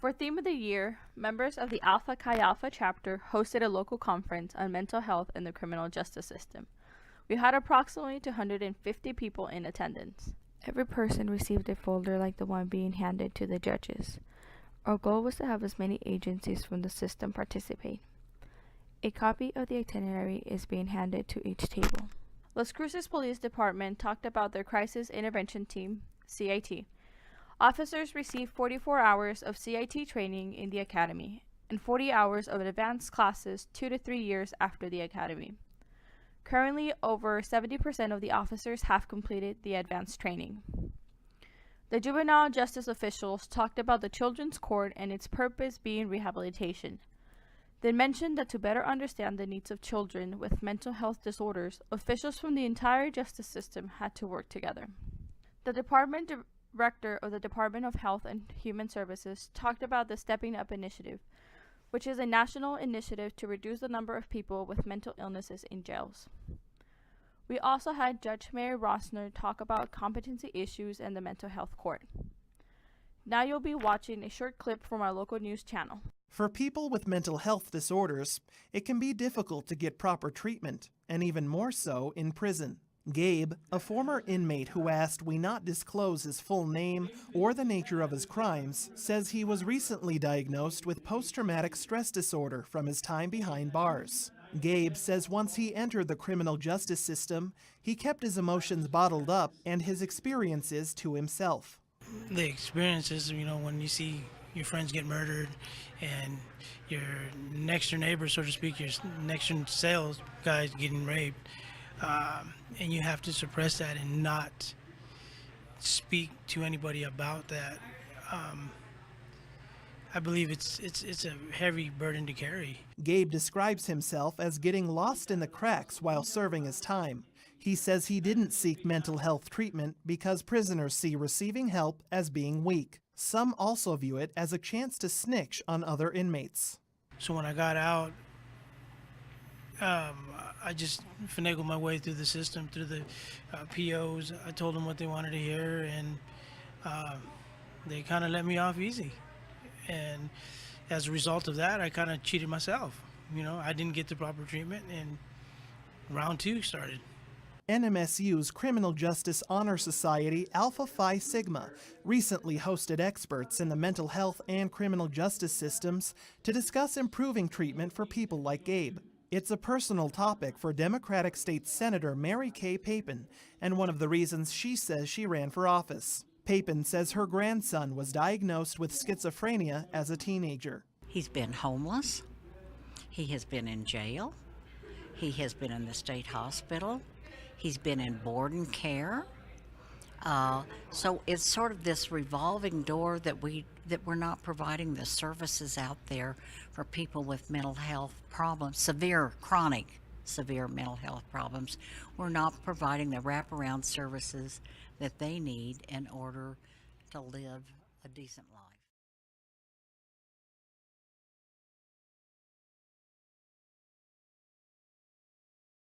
For theme of the year, members of the Alpha Chi Alpha chapter hosted a local conference on mental health in the criminal justice system. We had approximately 250 people in attendance. Every person received a folder like the one being handed to the judges. Our goal was to have as many agencies from the system participate. A copy of the itinerary is being handed to each table. Las Cruces Police Department talked about their Crisis Intervention Team, CIT. Officers received 44 hours of CIT training in the academy and 40 hours of advanced classes 2 to 3 years after the academy. Currently, over 70% of the officers have completed the advanced training. The juvenile justice officials talked about the Children's Court and its purpose being rehabilitation. They mentioned that to better understand the needs of children with mental health disorders, officials from the entire justice system had to work together. The department director of the Department of Health and Human Services talked about the Stepping Up Initiative, which is a national initiative to reduce the number of people with mental illnesses in jails. We also had Judge Mary Rossner talk about competency issues and the mental health court. Now you'll be watching a short clip from our local news channel. For people with mental health disorders, it can be difficult to get proper treatment, and even more so in prison. Gabe, a former inmate who asked we not disclose his full name or the nature of his crimes, says he was recently diagnosed with post-traumatic stress disorder from his time behind bars. Gabe says once he entered the criminal justice system, he kept his emotions bottled up and his experiences to himself. The experiences, when you see your friends get murdered and your next door neighbor, so to speak, your next door sales guys getting raped, and you have to suppress that and not speak to anybody about that. I believe it's a heavy burden to carry. Gabe describes himself as getting lost in the cracks while serving his time. He says he didn't seek mental health treatment because prisoners see receiving help as being weak. Some also view it as a chance to snitch on other inmates. So when I got out, I just finagled my way through the system, through the POs. I told them what they wanted to hear, and they kind of let me off easy. And as a result of that, I kind of cheated myself. I didn't get the proper treatment, and round 2 started. NMSU's Criminal Justice Honor Society, Alpha Phi Sigma, recently hosted experts in the mental health and criminal justice systems to discuss improving treatment for people like Gabe. It's a personal topic for Democratic State Senator Mary Kay Papin, and one of the reasons she says she ran for office. Papin says her grandson was diagnosed with schizophrenia as a teenager. He's been homeless. He has been in jail. He has been in the state hospital. He's been in board and care. So it's sort of this revolving door that we're not providing the services out there for people with mental health problems, severe mental health problems. We're not providing the wraparound services that they need in order to live a decent life.